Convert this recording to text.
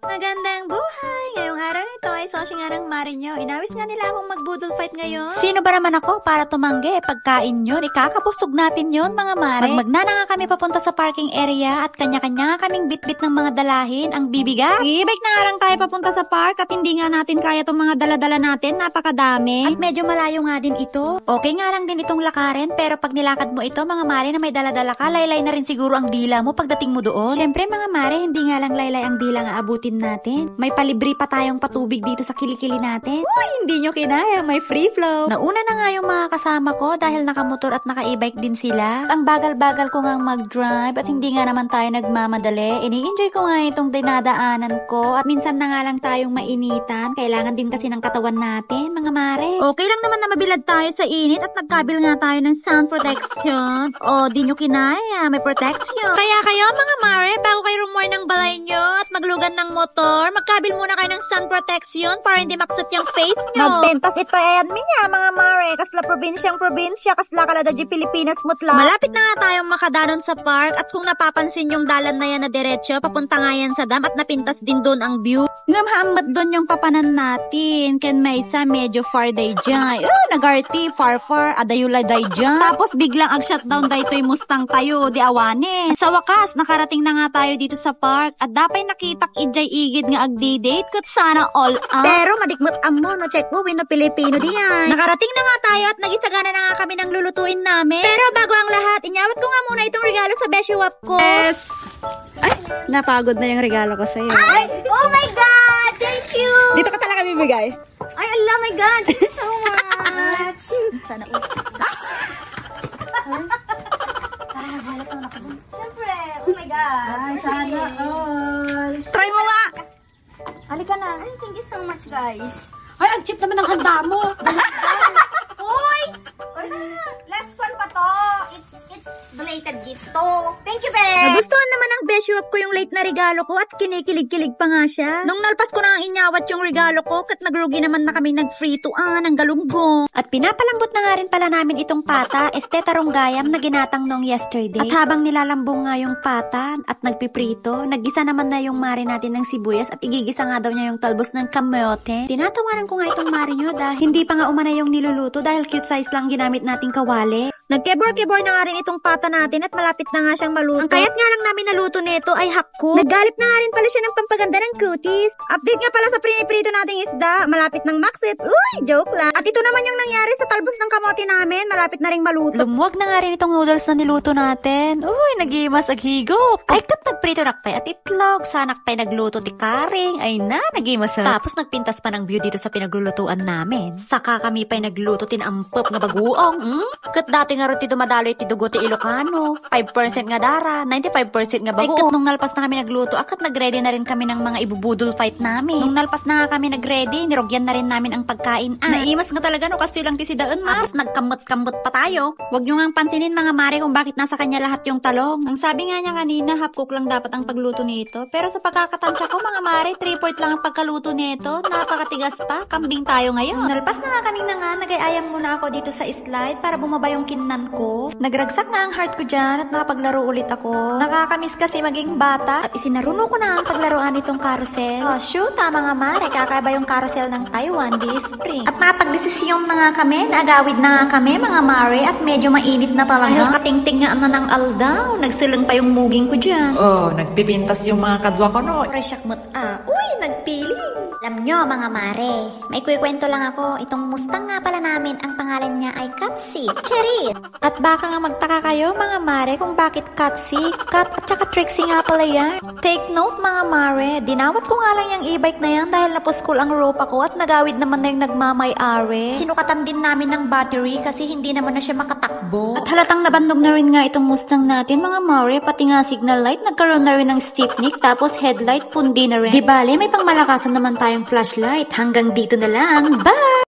Magandang buhay! Ngayong araw nito ay sosyeng nga ng mari nyo. Inawis nga nila akong mag-budol fight ngayon. Sino ba naman ako para tumanggi? Pagkain yun, ikakapusog natin yun mga mare. Magmagna na nga kami papunta sa parking area at kanya-kanya nga kaming bitbit ng mga dalahin ang bibigat. I-bike na nga lang tayo papunta sa park at hindi nga natin kaya itong mga dala-dala natin, napakadami. At medyo malayo nga din ito. Okay nga lang din itong lakarin, pero pag nilakad mo ito mga mare na may dala-dala ka, laylay na rin siguro ang dila mo pagdating mo doon. Syempre mga mare, hindi nga lang laylay ang dila nga abutin natin. May palibre pa tayong patubig dito sa kilikili natin. Uy, hindi nyo kinaya, may free flow. Nauna na nga yung mga kasama ko dahil nakamotor at naka-e-bike din sila. At ang bagal-bagal ko nga mag-drive at hindi nga naman tayo nagmamadali. Ini-enjoy ko nga itong dinadaanan ko at minsan na nga lang tayong mainitan. Kailangan din kasi ng katawan natin, mga mare. Okay lang naman na mabilad tayo sa init at nagkabil nga tayo ng sun protection. O, di nyo kinaya, may protection. Kaya kayo, mga mare, bago kayo rumor ng balay nyo at maglugan ng motor, magkabil muna kayo ng sun protection para hindi maksat yung face nyo. Magbentas ito ayan minya, mga mare. Kasla probinsya, kasla kalada di Pilipinas mutla. Malapit na nga tayong makadanon sa park at kung napapansin yung dalan na yan na diretso, papunta nga yan sa dam at napintas din doon ang view. Ngamhamat doon yung papanan natin. Ken Maysa, medyo far day dyan. Nagarti, far, adayula day dyan. Tapos biglang ag-shutdown day to'y Mustang tayo, di awanin. Sa wakas, nakarating na nga tayo dito sa park at dapay nakitak ijay igid nga agdi-date kat sana all out. Pero madikmot amo, no check mo, wino Pilipino diyan. Nakarating na nga tayo at nagisagana na nga kami ng lulutuin namin. Pero bago ang lahat, inyawat ko nga muna itong regalo sa beshiwap ko. Yes. Ay, napagod na yung regalo ko sa'yo. Ay! Oh my God! Thank you! Dito ka talaga bibigay. Ay, Allah, my God! Thank you so much! Sana Siyempre, oh my God! Ay, sana all. Try mo nga! Halika na. Ay, thank you so much, guys. Ay, ang cheap naman ang handa mo. Uy! Last one pa to. It's belated gift to. Thank you, babe! Nagustuhan naman ng beshiwap ko yung late na regalo ko at kinikilig-kilig pa nga siya. Nung nalpas ko na ang inyawat yung regalo ko, kat nagrugi naman na kami nag-free-to-an ng galunggong. At pinapalambot na nga rin pala namin itong pata, tarong gayam na ginatang nung yesterday. At habang nilalambong nga yung pata at nagpiprito, naggisa naman na yung mari natin ng sibuyas at igigisa nga daw niya yung talbos ng kamote. Tinatawanan ko nga itong mari nyo dahil hindi pa nga umana yung niluluto dahil cute size lang ginamit nating kawali. Nagkebor-kebor na nga rin itong pata natin at malapit na nga siyang maluto. Ang kayat nga lang namin naluto nito ay hakko. Naggalip na nga rin pala siya ng pampaganda ng cuties. Update nga pala sa priniprito nating isda. Malapit ng maxit. Uy, joke lang. At ito naman yung nangyari sa talbos ng kamote namin. Malapit na rin maluto. Lumuwag na nga rin itong noodles na niluto natin. Uy, nagimas aghigop. Ay, kat nagprito nakpay at itlog. Sanak pa'y nagluto ti karing. Ay na, nagimas. Tapos nagpintas pa ng view dito sa pinaglulutuan namin. Saka kami pa'y nagluto tinampop nga baguong. Kat dati nga rin ti dumadaloy ti dugo ti Ilocano. 5% nga dara, 95% nga bago. Ay, kat nung nalpas na kami nagluto, akat nagready na rin kami ng mga ibubudol fight namin. Nung nalpas na nga kami nagready, nirogyan na rin namin ang pagkain. Naimas nga talaga no, kasi lang ti si Daon ma. Tapos nagkamot-kamot pa tayo. Huwag nyo nga pansinin mga mare kung bakit nasa kanya lahat yung talong. Ang sabi nga niya kanina, half cook lang dapat ang pagluto nito. Pero sa pagkakatansya ko mga mare, 3/4 lang ang pagkaluto nito. Napakatigas pa, kambing tayo ngayon. Nalpas na nga kami na nga, nag-ayam muna ako dito sa slide para bumaba yung kinnan ko. Nagragsak nga ang heart ko dyan at nakapaglaro ulit ako. Nakakamiss kasi maging bata at isinaruno ko na ang paglaruan itong carousel. Oh, shoot, tama nga mare, kakaiba yung carousel ng Taiwan this spring. At napagdesisyon na nga kami, naagawid na nga kami mga mare at medyo mainit na talaga. Ay, katingting nga ano ng aldaw, nagsilang pa yung muging ko dyan. Oh, nagpipintas yung mga kadwa ko no. Resyakmot uy, nagpiling. Alam nyo, mga mare, may kuikwento lang ako. Itong Mustang nga pala namin, ang pangalan niya ay Katsi. Charit! At baka nga magtaka kayo, mga mare, kung bakit Katsi, Kat at saka Trixie nga pala yan. Take note, mga mare, dinawat ko nga lang yung e-bike na yan dahil napuskol ang rope ako at nagawid naman na yung nagmamay-ari. Sinukatan din namin ng battery kasi hindi naman na siya makatakbo. At halatang nabandog na rin nga itong Mustang natin, mga mare, pati nga signal light, nagkaroon na rin ng stiffnick, tapos headlight, pundi na rin. Di bale, may pangmalakasan naman tayong flashlight. Hanggang dito na lang. Bye!